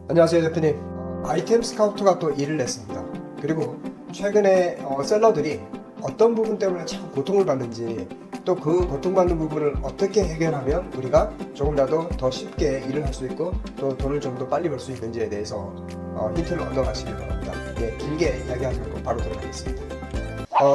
안녕하세요 대표님. 아이템 스카우트가 또 일을 냈습니다. 그리고 최근에 셀러들이 어떤 부분 때문에 참 고통을 받는지, 또 그 고통받는 부분을 어떻게 해결하면 우리가 조금이라도 더 쉽게 일을 할 수 있고 또 돈을 좀 더 빨리 벌 수 있는지에 대해서 힌트를 얻어가시길 바랍니다. 예, 길게 이야기하지 말고 바로 들어가겠습니다.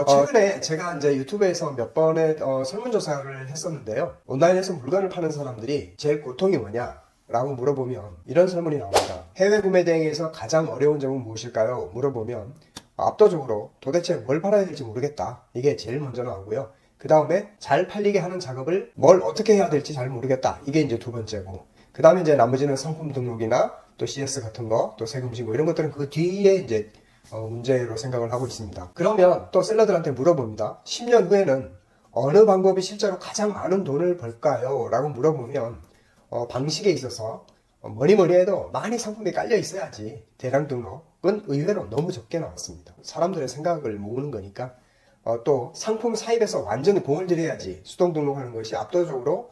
최근에 제가 이제 유튜브에서 몇 번의 설문조사를 했었는데요. 온라인에서 물건을 파는 사람들이 제일 고통이 뭐냐? 라고 물어보면 이런 설문이 나옵니다. 해외 구매 대행에서 가장 어려운 점은 무엇일까요? 물어보면 압도적으로 도대체 뭘 팔아야 될지 모르겠다. 이게 제일 먼저 나오고요. 그 다음에 잘 팔리게 하는 작업을 뭘 어떻게 해야 될지 잘 모르겠다. 이게 이제 두 번째고. 그 다음에 이제 나머지는 상품 등록이나 또 CS 같은 거, 또 세금 신고 이런 것들은 그 뒤에 이제 문제로 생각을 하고 있습니다. 그러면 또 셀러들한테 물어봅니다. 10년 후에는 어느 방법이 실제로 가장 많은 돈을 벌까요? 라고 물어보면 방식에 있어서 뭐니 해도 많이 상품이 깔려 있어야지 대량 등록은 의외로 너무 적게 나왔습니다. 사람들의 생각을 모으는 거니까 또 상품 사입에서 완전히 공을 들여야지 수동 등록하는 것이 압도적으로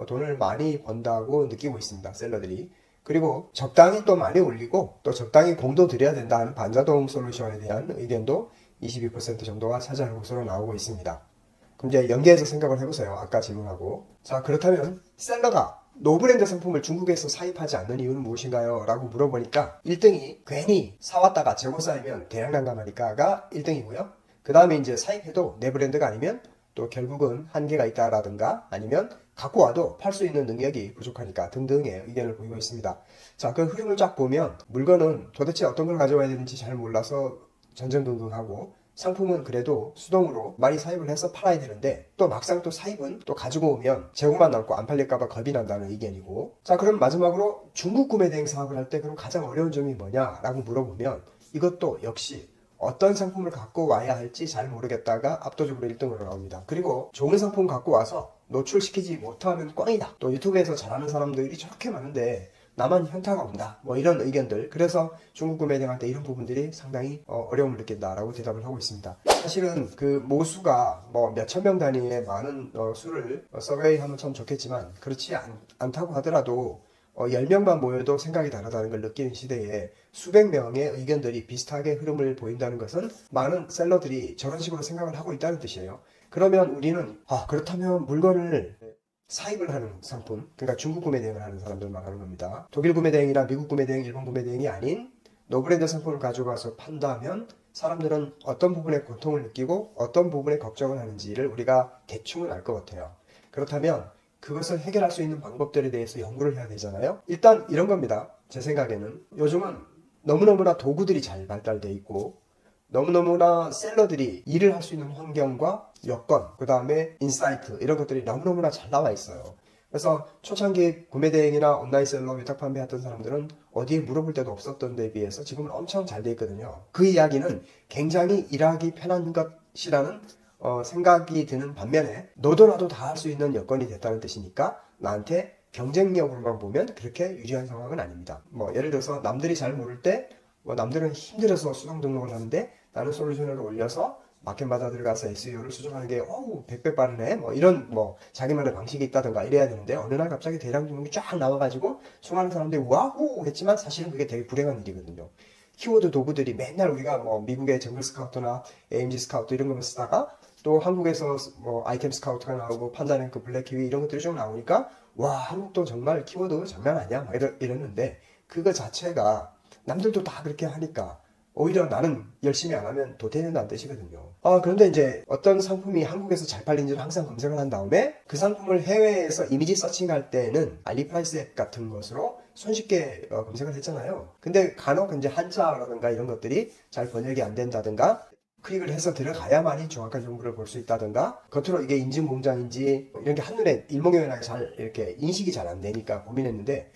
돈을 많이 번다고 느끼고 있습니다. 셀러들이. 그리고 적당히 또 많이 올리고 또 적당히 공도 들여야 된다 하는 반자동 솔루션에 대한 의견도 22% 정도가 차지하는 것으로 나오고 있습니다. 그럼 이제 연계해서 생각을 해보세요. 아까 질문하고. 자, 그렇다면 셀러가 노브랜드 상품을 중국에서 사입하지 않는 이유는 무엇인가요? 라고 물어보니까 1등이 괜히 사왔다가 재고 쌓이면 대량 난감하니까가 1등이고요. 그 다음에 이제 사입해도 내 브랜드가 아니면 또 결국은 한계가 있다라든가 아니면 갖고 와도 팔 수 있는 능력이 부족하니까 등등의 의견을 보이고 있습니다. 자, 그 흐름을 쫙 보면 물건은 도대체 어떤 걸 가져와야 되는지 잘 몰라서 전전긍긍하고 상품은 그래도 수동으로 많이 사입을 해서 팔아야 되는데 또 막상 또 사입은 또 가지고 오면 재고만 남고 안 팔릴까봐 겁이 난다는 의견이고. 자, 그럼 마지막으로 중국 구매 대행 사업을 할 때 그럼 가장 어려운 점이 뭐냐라고 물어보면 이것도 역시 어떤 상품을 갖고 와야 할지 잘 모르겠다가 압도적으로 1등으로 나옵니다. 그리고 좋은 상품 갖고 와서 노출시키지 못하면 꽝이다. 또 유튜브에서 잘하는 사람들이 저렇게 많은데 나만 현타가 온다. 뭐 이런 의견들. 그래서 중국 구매 대행할 때 이런 부분들이 상당히 어려움을 느낀다라고 대답을 하고 있습니다. 사실은 그 모수가 뭐 몇천 명 단위의 많은 수를 서베이하면 참 좋겠지만 그렇지 않다고 하더라도 10명만 모여도 생각이 다르다는 걸 느끼는 시대에 수백 명의 의견들이 비슷하게 흐름을 보인다는 것은 많은 셀러들이 저런 식으로 생각을 하고 있다는 뜻이에요. 그러면 우리는 그렇다면 물건을 사입을 하는 상품, 그러니까 중국 구매 대행을 하는 사람들 말하는 겁니다. 독일 구매 대행이나 미국 구매 대행, 일본 구매 대행이 아닌 노브랜드 상품을 가져가서 판다면 사람들은 어떤 부분에 고통을 느끼고 어떤 부분에 걱정을 하는지를 우리가 대충은 알 것 같아요. 그렇다면 그것을 해결할 수 있는 방법들에 대해서 연구를 해야 되잖아요. 일단 이런 겁니다. 제 생각에는 요즘은 너무너무나 도구들이 잘 발달되어 있고 너무너무나 셀러들이 일을 할 수 있는 환경과 여건, 그 다음에 인사이트 이런 것들이 너무너무나 잘 나와 있어요. 그래서 초창기 구매 대행이나 온라인 셀러 위탁 판매했던 사람들은 어디에 물어볼 데도 없었던 데에 비해서 지금은 엄청 잘 돼 있거든요. 그 이야기는 굉장히 일하기 편한 것이라는 생각이 드는 반면에 너도 나도 다 할 수 있는 여건이 됐다는 뜻이니까 나한테 경쟁력으로만 보면 그렇게 유리한 상황은 아닙니다. 뭐 예를 들어서 남들이 잘 모를 때 남들은 힘들어서 수강 등록을 하는데 나는 솔루션을 올려서 마켓마다 들어가서 SEO를 수정하는 게 100배 빠르네 이런 자기만의 방식이 있다든가 이래야 되는데 어느 날 갑자기 대량 등록이 쫙 나와가지고 수많은 사람들이 와우 했지만 사실은 그게 되게 불행한 일이거든요. 키워드 도구들이 맨날 우리가 미국의 정글 스카우트나 AMG 스카우트 이런 거만 쓰다가 또 한국에서 아이템 스카우트가 나오고 판다랭크 블랙키위 이런 것들이 좀 나오니까 와 한국도 정말 키워드 장난 아니야 이랬는데 그거 자체가 남들도 다 그렇게 하니까 오히려 나는 열심히 안 하면 도태된다는 뜻이거든요. 그런데 이제 어떤 상품이 한국에서 잘 팔린지를 항상 검색을 한 다음에 그 상품을 해외에서 이미지 서칭할 때는 알리프라이스 앱 같은 것으로 손쉽게 검색을 했잖아요. 근데 간혹 이제 한자라든가 이런 것들이 잘 번역이 안 된다든가 클릭을 해서 들어가야만이 정확한 정보를 볼 수 있다든가 겉으로 이게 인증 공장인지 이런 게 한눈에 일목요연하게 잘 이렇게 인식이 잘 안 되니까 고민했는데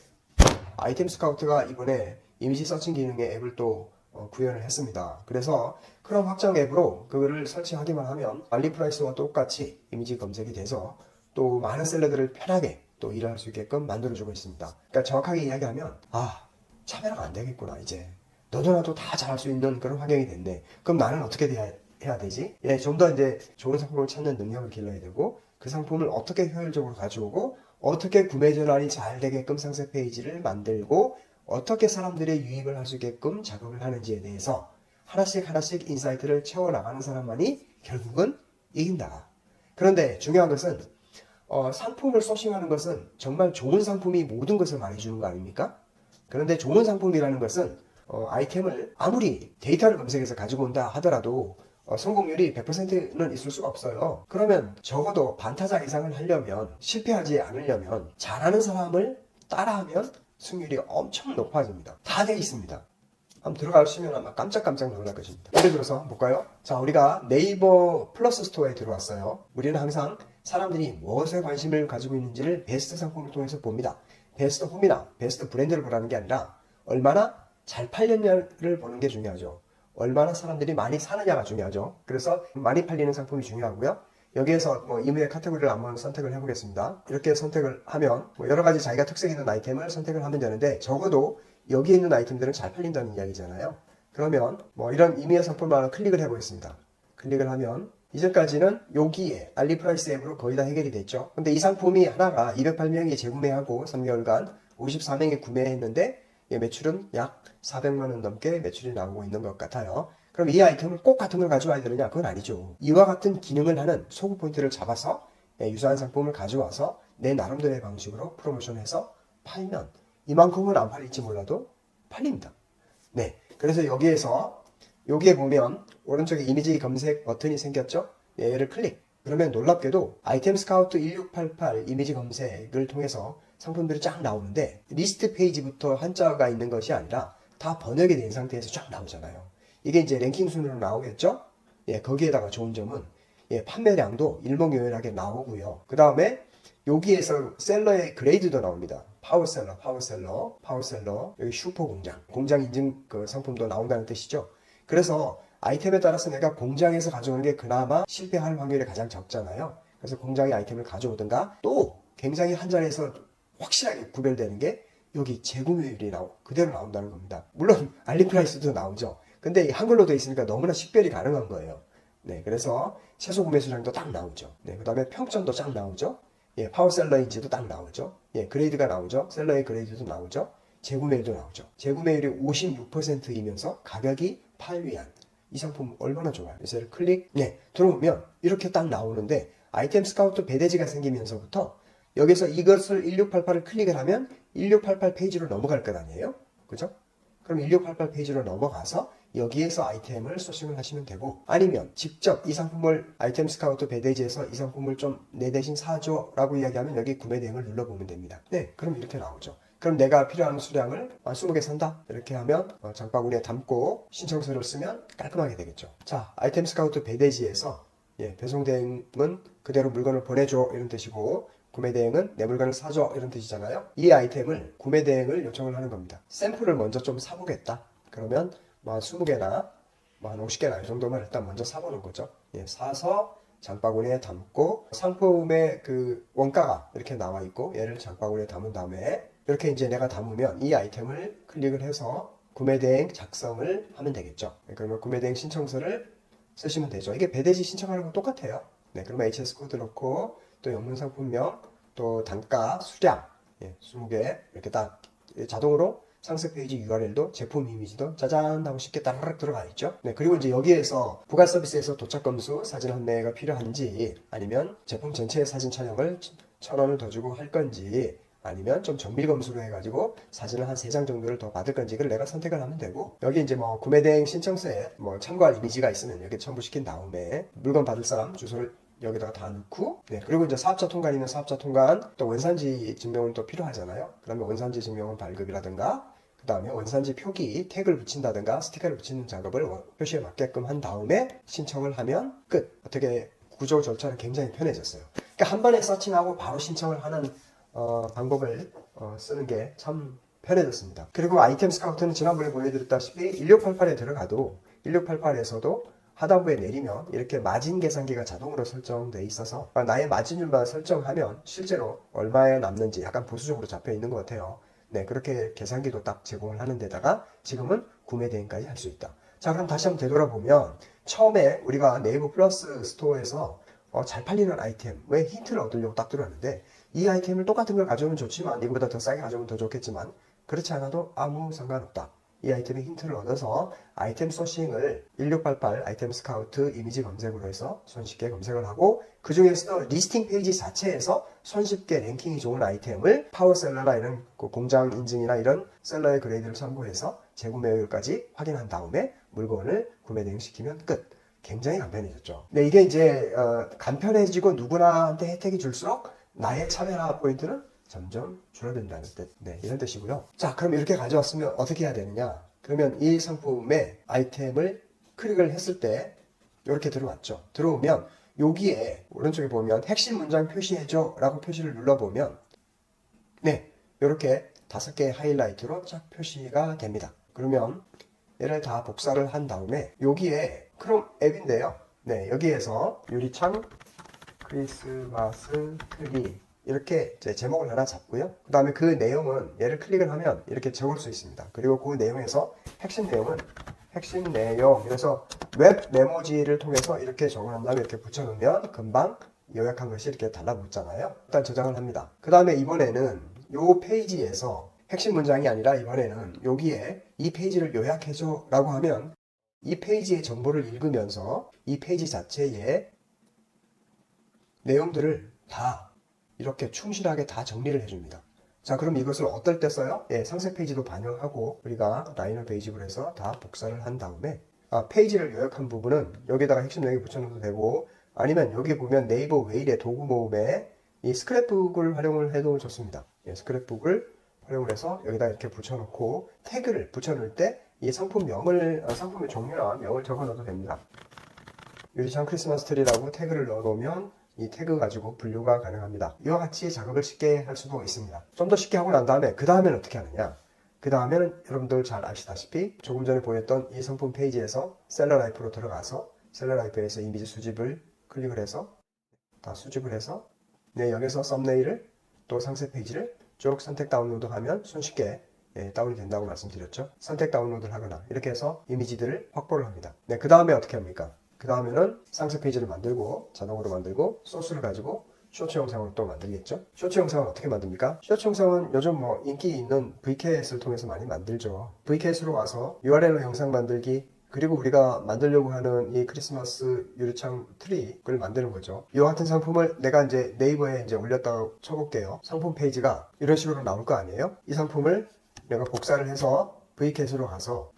아이템 스카우트가 이번에 이미지 서칭 기능의 앱을 또 구현을 했습니다. 그래서 크롬 확장 앱으로 그거를 설치하기만 하면 알리프라이스와 똑같이 이미지 검색이 돼서 또 많은 셀러들을 편하게 또 일을 할 수 있게끔 만들어주고 있습니다. 그러니까 정확하게 이야기하면 차별화가 안 되겠구나 이제. 너도 나도 다 잘할 수 있는 그런 환경이 됐네. 그럼 나는 어떻게 해야 되지? 좀 더 이제 좋은 상품을 찾는 능력을 길러야 되고 그 상품을 어떻게 효율적으로 가져오고 어떻게 구매 전환이 잘 되게끔 상세 페이지를 만들고 어떻게 사람들의 유입을 할 수 있게끔 작업을 하는지에 대해서 하나씩 인사이트를 채워나가는 사람만이 결국은 이긴다. 그런데 중요한 것은 상품을 소싱하는 것은 정말 좋은 상품이 모든 것을 말해주는 거 아닙니까? 그런데 좋은 상품이라는 것은 아이템을 아무리 데이터를 검색해서 가지고 온다 하더라도 성공률이 100%는 있을 수가 없어요. 그러면 적어도 반타작 이상을 하려면, 실패하지 않으려면 잘하는 사람을 따라하면 승률이 엄청 높아집니다. 다 돼 있습니다. 한번 들어가시면 아마 깜짝깜짝 놀랄 것입니다. 예를 들어서 한번 볼까요? 자, 우리가 네이버 플러스 스토어에 들어왔어요. 우리는 항상 사람들이 무엇에 관심을 가지고 있는지를 베스트 상품을 통해서 봅니다. 베스트 홈이나 베스트 브랜드를 보라는 게 아니라 얼마나 잘 팔렸냐를 보는 게 중요하죠. 얼마나 사람들이 많이 사느냐가 중요하죠. 그래서 많이 팔리는 상품이 중요하고요. 여기에서 이메일 카테고리를 한번 선택을 해보겠습니다. 이렇게 선택을 하면 여러 가지 자기가 특색 있는 아이템을 선택을 하면 되는데, 적어도 여기에 있는 아이템들은 잘 팔린다는 이야기잖아요. 그러면 이런 이메일 상품을 하나 클릭을 해보겠습니다. 클릭을 하면 이전까지는 여기에 알리프라이스 앱으로 거의 다 해결이 됐죠. 근데 이 상품이 하나가 208명이 재구매하고 3개월간 54명이 구매했는데 매출은 약 400만 원 넘게 매출이 나오고 있는 것 같아요. 그럼 이 아이템을 꼭 같은 걸 가져와야 되느냐? 그건 아니죠. 이와 같은 기능을 하는 소구 포인트를 잡아서 유사한 상품을 가져와서 내 나름대로의 방식으로 프로모션해서 팔면 이만큼은 안 팔릴지 몰라도 팔립니다. 네, 그래서 여기에 보면 오른쪽에 이미지 검색 버튼이 생겼죠? 얘를 클릭. 그러면 놀랍게도 아이템 스카우트 1688 이미지 검색을 통해서 상품들이 쫙 나오는데, 리스트 페이지부터 한자가 있는 것이 아니라 다 번역이 된 상태에서 쫙 나오잖아요. 이게 이제 랭킹 순으로 나오겠죠? 거기에다가 좋은 점은 판매량도 일목요연하게 나오고요. 그 다음에 여기에서 셀러의 그레이드도 나옵니다. 파워셀러, 여기 슈퍼공장, 공장 인증 그 상품도 나온다는 뜻이죠. 그래서 아이템에 따라서 내가 공장에서 가져오는 게 그나마 실패할 확률이 가장 적잖아요. 그래서 공장의 아이템을 가져오든가, 또 굉장히 한 자리에서 확실하게 구별되는 게 여기 재구매율이 그대로 나온다는 겁니다. 물론 알리프라이스도 나오죠. 근데 한글로 되어 있으니까 너무나 식별이 가능한 거예요. 네, 그래서 최소 구매 수량도 딱 나오죠. 네, 그 다음에 평점도 딱 나오죠. 파워셀러인지도 딱 나오죠. 그레이드가 나오죠. 셀러의 그레이드도 나오죠. 재구매율도 나오죠. 재구매율이 56%이면서 가격이 8위안. 이 상품 얼마나 좋아요. 그래서 클릭, 들어오면 이렇게 딱 나오는데, 아이템 스카우트 배대지가 생기면서부터 여기서 이것을 1688을 클릭을 하면 1688 페이지로 넘어갈 것 아니에요? 그죠? 그럼 1688 페이지로 넘어가서 여기에서 아이템을 소싱을 하시면 되고, 아니면 직접 이 상품을 아이템 스카우트 배대지에서 이 상품을 좀 내 대신 사줘 라고 이야기하면 여기 구매 대행을 눌러보면 됩니다. 네, 그럼 이렇게 나오죠. 그럼 내가 필요한 수량을 20개 산다 이렇게 하면 장바구니에 담고 신청서를 쓰면 깔끔하게 되겠죠. 자, 아이템 스카우트 배대지에서 배송 대행은 그대로 물건을 보내줘 이런 뜻이고, 구매 대행은 내 물건을 사줘 이런 뜻이잖아요. 이 아이템을 구매 대행을 요청을 하는 겁니다. 샘플을 먼저 좀 사보겠다. 그러면 20개나 50개나 이 정도만 일단 먼저 사보는 거죠. 사서 장바구니에 담고, 상품의 그 원가가 이렇게 나와 있고 얘를 장바구니에 담은 다음에 이렇게 이제 내가 담으면 이 아이템을 클릭을 해서 구매 대행 작성을 하면 되겠죠. 그러면 구매 대행 신청서를 쓰시면 되죠. 이게 배대지 신청하는 건 똑같아요. 그러면 HS 코드 넣고, 또 영문 상품명, 또 단가, 수량 20개 이렇게 딱 자동으로 상세 페이지 URL도 제품 이미지도 짜잔 하고 쉽게 따라락 들어가 있죠. 그리고 이제 여기에서 부가 서비스에서 도착 검수 사진 판매가 필요한지, 아니면 제품 전체 사진 촬영을 1,000원을 더 주고 할 건지, 아니면 좀 정밀 검수로 해가지고 사진을 한 3장 정도를 더 받을 건지, 그걸 내가 선택을 하면 되고, 여기 이제 구매 대행 신청서에 참고할 이미지가 있으면 여기 첨부시킨 다음에 물건 받을 사람 주소를 여기다가 다 넣고, 그리고 이제 사업자 통관이면 사업자 통관, 또 원산지 증명은 또 필요하잖아요. 그러면 원산지 증명은 발급이라든가, 그 다음에 원산지 표기 태그를 붙인다든가 스티커를 붙이는 작업을 표시에 맞게끔 한 다음에 신청을 하면 끝. 어떻게 구조 절차는 굉장히 편해졌어요. 그러니까 한 번에 서칭하고 바로 신청을 하는 방법을 쓰는 게 참 편해졌습니다. 그리고 아이템 스카우트는 지난번에 보여드렸다시피 1688에 들어가도 1688에서도 하단부에 내리면 이렇게 마진 계산기가 자동으로 설정돼 있어서 나의 마진율만 설정하면 실제로 얼마에 남는지 약간 보수적으로 잡혀 있는 것 같아요. 그렇게 계산기도 딱 제공을 하는 데다가 지금은 구매 대행까지 할 수 있다. 자, 그럼 다시 한번 되돌아보면 처음에 우리가 네이버 플러스 스토어에서 잘 팔리는 아이템의 힌트를 얻으려고 딱 들어왔는데, 이 아이템을 똑같은 걸 가져오면 좋지만, 이거보다 더 싸게 가져오면 더 좋겠지만 그렇지 않아도 아무 상관없다. 이 아이템의 힌트를 얻어서 아이템 소싱을 1688 아이템 스카우트 이미지 검색으로 해서 손쉽게 검색을 하고 그 중에서도 리스팅 페이지 자체에서 손쉽게 랭킹이 좋은 아이템을 파워셀러나 이런 공장 인증이나 이런 셀러의 그레이드를 참고해서 재구매율까지 확인한 다음에 물건을 구매 대행시키면 끝. 굉장히 간편해졌죠. 네, 이게 이제 간편해지고 누구나한테 혜택이 줄수록 나의 차별화 포인트는 점점 줄어든다는 뜻. 네, 이런 뜻이고요. 자, 그럼 이렇게 가져왔으면 어떻게 해야 되느냐? 그러면 이 상품의 아이템을 클릭을 했을 때 이렇게 들어왔죠. 들어오면 여기에 오른쪽에 보면 핵심 문장 표시해줘 라고 표시를 눌러보면 네, 이렇게 5개의 하이라이트로 쫙 표시가 됩니다. 그러면 얘를 다 복사를 한 다음에 여기에 크롬 앱인데요. 네, 여기에서 유리창 크리스마스 트리 이렇게 제목을 하나 잡고요. 그 다음에 그 내용은 얘를 클릭을 하면 이렇게 적을 수 있습니다. 그리고 그 내용에서 핵심 내용은 핵심 내용 그래서 웹 메모지를 통해서 이렇게 적어놓은 다음에 이렇게 붙여놓으면 금방 요약한 것이 이렇게 달라붙잖아요. 일단 저장을 합니다. 그 다음에 이번에는 이 페이지에서 핵심 문장이 아니라 이번에는 여기에 이 페이지를 요약해줘 라고 하면 이 페이지의 정보를 읽으면서 이 페이지 자체의 내용들을 다 이렇게 충실하게 다 정리를 해줍니다. 자, 그럼 이것을 어떨 때 써요? 예, 상세 페이지도 반영하고 우리가 라이너 베이직으로 해서 다 복사를 한 다음에 페이지를 요약한 부분은 여기다가 핵심 내용을 붙여넣어도 되고 아니면 여기 보면 네이버 웨일의 도구 모음에 이 스크랩북을 활용을 해도 좋습니다. 예, 스크랩북을 활용을 해서 여기다 이렇게 붙여놓고 태그를 붙여놓을 때 이 상품명을, 상품의 종류나 명을 적어 넣어도 됩니다. 유리창 크리스마스 트리라고 태그를 넣어 놓으면 이 태그 가지고 분류가 가능합니다. 이와 같이 작업을 쉽게 할 수도 있습니다. 좀 더 쉽게 하고 난 다음에 그 다음에는 어떻게 하느냐? 그 다음에는 여러분들 잘 아시다시피 조금 전에 보였던 이 상품 페이지에서 셀러 라이프로 들어가서 셀러 라이프에서 이미지 수집을 클릭을 해서 다 수집을 해서 네, 여기서 썸네일을 또 상세 페이지를 쭉 선택 다운로드하면 손쉽게 다운이 된다고 말씀드렸죠. 선택 다운로드를 하거나 이렇게 해서 이미지들을 확보를 합니다. 네, 그 다음에 어떻게 합니까? 그 다음에는 상세 페이지를 만들고 자동으로 만들고 소스를 가지고 쇼츠 영상을 또 만들겠죠. 쇼츠 영상은 어떻게 만듭니까? 쇼츠 영상은 요즘 뭐 인기 있는 VKS를 통해서 많이 만들죠. VKS로 와서 URL로 영상 만들기 그리고 우리가 만들려고 하는 이 크리스마스 유리창 트리를 만드는 거죠. 이와 같은 상품을 내가 이제 네이버에 이제 올렸다고 쳐볼게요. 상품 페이지가 이런 식으로 나올 거 아니에요? 이 상품을 내가 복사를 해서 VKS로 가서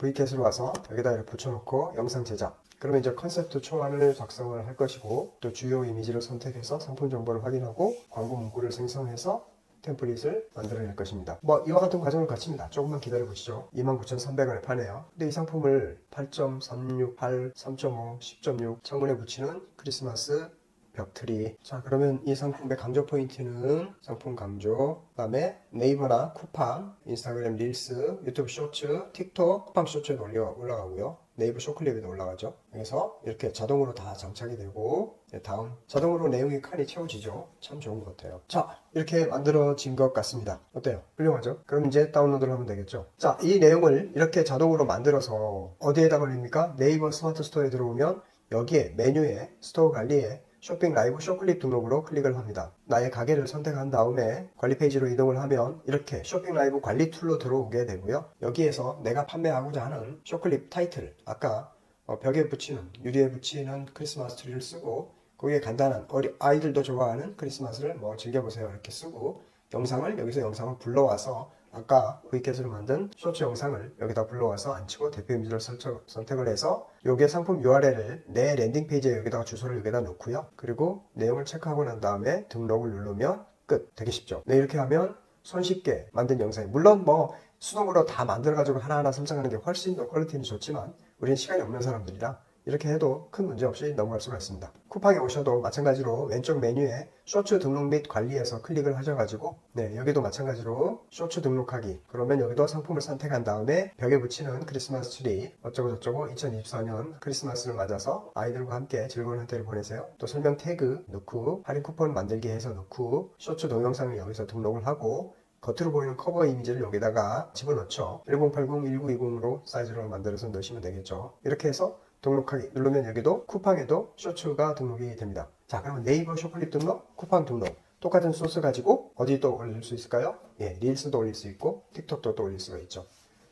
여기다 이렇게 붙여놓고 영상 제작. 그러면 이제 컨셉트 초안을 작성을 할 것이고 또 주요 이미지를 선택해서 상품 정보를 확인하고 광고 문구를 생성해서 템플릿을 만들어낼 것입니다. 뭐 이와 같은 과정을 거칩니다. 조금만 기다려 보시죠. 29,300원에 파네요. 근데 이 상품을 8.36, 8, 3.5, 10.6 창문에 붙이는 크리스마스 벽트리. 자, 그러면 이 상품의 강조 포인트는 상품 강조, 그 다음에 네이버나 쿠팡, 인스타그램 릴스, 유튜브 쇼츠, 틱톡, 쿠팡 쇼츠에도 올라가고요. 네이버 쇼클립에도 올라가죠. 그래서 이렇게 자동으로 다 장착이 되고 다음 자동으로 내용이 칸이 채워지죠. 참 좋은 것 같아요. 자, 이렇게 만들어진 것 같습니다. 어때요? 훌륭하죠? 그럼 이제 다운로드를 하면 되겠죠. 자, 이 내용을 이렇게 자동으로 만들어서 어디에다 걸립니까? 네이버 스마트 스토어에 들어오면 여기에 메뉴에 스토어 관리에 쇼핑 라이브 쇼클립 등록으로 클릭을 합니다. 나의 가게를 선택한 다음에 관리 페이지로 이동을 하면 이렇게 쇼핑 라이브 관리 툴로 들어오게 되고요. 여기에서 내가 판매하고자 하는 쇼클립 타이틀, 아까 벽에 붙이는, 유리에 붙이는 크리스마스 트리를 쓰고 거기에 간단한 아이들도 좋아하는 크리스마스를 뭐 즐겨보세요 이렇게 쓰고 여기서 영상을 불러와서 아까 VKS로 만든 쇼츠 영상을 여기다 불러와서 앉히고 대표 이미지를 선택을 해서 요게 상품 URL을 내 랜딩 페이지에 여기다가 주소를 여기다 넣고요. 그리고 내용을 체크하고 난 다음에 등록을 누르면 끝. 되게 쉽죠. 네, 이렇게 하면 손쉽게 만든 영상이 물론 뭐 수동으로 다 만들어가지고 하나하나 생성하는 게 훨씬 더 퀄리티는 좋지만 우리는 시간이 없는 사람들이라 이렇게 해도 큰 문제 없이 넘어갈 수가 있습니다. 쿠팡에 오셔도 마찬가지로 왼쪽 메뉴에 쇼츠 등록 및 관리에서 클릭을 하셔가지고 네, 여기도 마찬가지로 쇼츠 등록하기 그러면 여기도 상품을 선택한 다음에 벽에 붙이는 크리스마스 트리 어쩌고 저쩌고 2024년 크리스마스를 맞아서 아이들과 함께 즐거운 한때를 보내세요. 또 설명 태그 넣고 할인 쿠폰 만들기 해서 넣고 쇼츠 동영상을 여기서 등록을 하고 겉으로 보이는 커버 이미지를 여기다가 집어넣죠. 1080-1920으로 사이즈로 만들어서 넣으시면 되겠죠. 이렇게 해서 등록하기 누르면 여기도 쿠팡에도 쇼츠가 등록이 됩니다. 자, 그러면 네이버 쇼클립 등록, 쿠팡 등록 똑같은 소스 가지고 어디 또 올릴 수 있을까요? 예, 릴스도 올릴 수 있고 틱톡도 또 올릴 수가 있죠.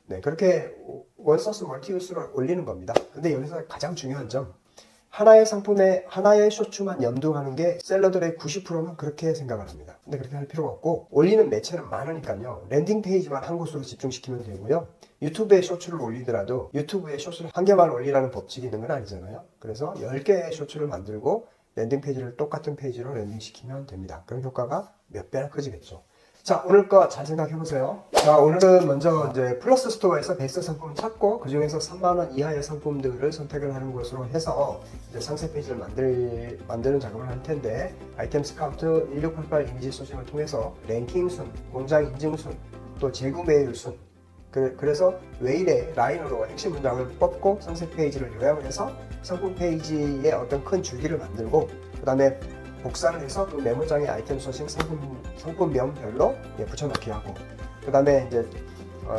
네, 그렇게 원소스 멀티유스를 올리는 겁니다. 근데 여기서 가장 중요한 점, 하나의 상품에 하나의 쇼츠만 염두하는 게 셀러들의 90%는 그렇게 생각을 합니다. 근데 그렇게 할 필요가 없고, 올리는 매체는 많으니까요. 랜딩 페이지만 한 곳으로 집중시키면 되고요. 유튜브에 쇼츠를 올리더라도 유튜브에 쇼츠를 한 개만 올리라는 법칙이 있는 건 아니잖아요. 그래서 10개의 쇼츠를 만들고 랜딩 페이지를 똑같은 페이지로 랜딩시키면 됩니다. 그럼 효과가 몇 배나 커지겠죠. 자, 오늘 거 잘 생각해 보세요. 자, 오늘은 먼저 이제 플러스 스토어에서 베스트 상품을 찾고 그 중에서 3만원 이하의 상품들을 선택을 하는 것으로 해서 이제 상세 페이지를 만드는 작업을 할 텐데, 아이템 스카우트 1688 이미지 소싱을 통해서 랭킹 순, 공장 인증 순, 또 재구매율 순, 그래서 웨일의 라인으로 핵심 문장을 뽑고 상세 페이지를 요약을 해서 상품 페이지에 어떤 큰 줄기를 만들고, 그 다음에 복사를 해서 그 메모장에 아이템 소싱 상품명별로 붙여넣기 하고, 그 다음에 이제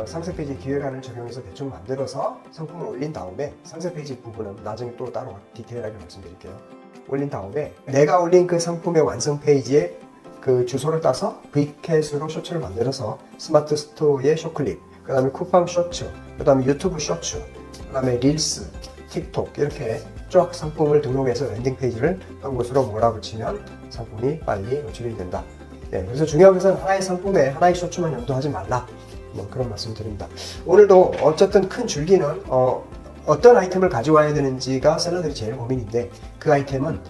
상세 페이지 기획안을 적용해서 대충 만들어서 상품을 올린 다음에, 상세 페이지 부분은 나중에 또 따로 디테일하게 말씀드릴게요. 올린 다음에 내가 올린 그 상품의 완성 페이지에 그 주소를 따서 브이캣으로 쇼츠를 만들어서 스마트 스토어의 쇼클립, 그 다음에 쿠팡 쇼츠, 그 다음에 유튜브 쇼츠, 그 다음에 릴스, 틱톡, 이렇게 쫙 상품을 등록해서 랜딩 페이지를 한 곳으로 몰아붙이면 상품이 빨리 노출이 된다. 네, 그래서 중요한 것은 하나의 상품에 하나의 쇼츠만 염두하지 말라, 뭐 그런 말씀 드립니다. 오늘도 어쨌든 큰 줄기는 어떤 아이템을 가져와야 되는지가 셀러들이 제일 고민인데, 그 아이템은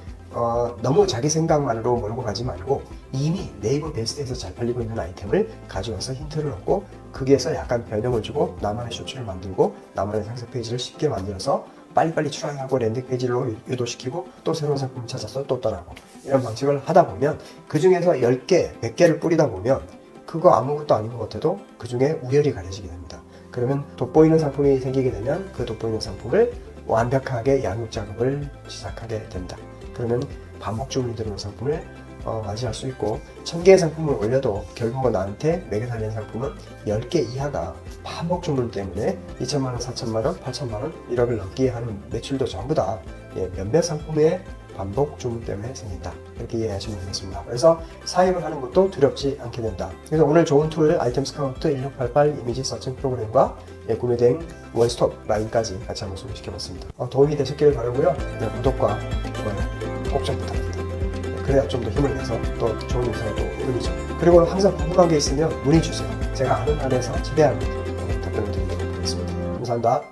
너무 자기 생각만으로 몰고 가지 말고 이미 네이버 베스트에서 잘 팔리고 있는 아이템을 가져와서 힌트를 얻고 거기에서 약간 변형을 주고 나만의 쇼츠를 만들고 나만의 상세 페이지를 쉽게 만들어서 빨리빨리 출하하고 랜딩 페이지로 유도시키고 또 새로운 상품을 찾아서 또 떠나고, 이런 방식을 하다 보면 그 중에서 10개, 100개를 뿌리다 보면 그거 아무것도 아닌 것 같아도 그 중에 우열이 가려지게 됩니다. 그러면 돋보이는 상품이 생기게 되면 그 돋보이는 상품을 완벽하게 양육 작업을 시작하게 됩니다. 그러면 반복 주문이 들어오는 상품을 맞이할 수 있고, 1000개의 상품을 올려도 결국은 나한테 매겨 달리는 상품은 10개 이하가 반복 주문 때문에 2천만원, 4천만원, 8천만원, 1억을 넘게 하는 매출도 전부 다 몇몇 상품의 반복 주문 때문에 생긴다. 이렇게 이해하시면 되겠습니다. 그래서 사입을 하는 것도 두렵지 않게 된다. 그래서 오늘 좋은 툴 아이템 스카우트 1688 이미지 서칭 프로그램과 구매된 원스톱 라인까지 같이 한번 소개시켜봤습니다. 도움이 되셨기를 바라고요. 구독과 좋아요 꼭 좀 부탁드립니다. 그래야 좀 더 힘을 내서 또 좋은 영상을 또 올리죠. 그리고 항상 궁금한 게 있으면 문의 주세요. 제가 아는 한에서 최대한 답변을 드리도록 하겠습니다. 감사합니다.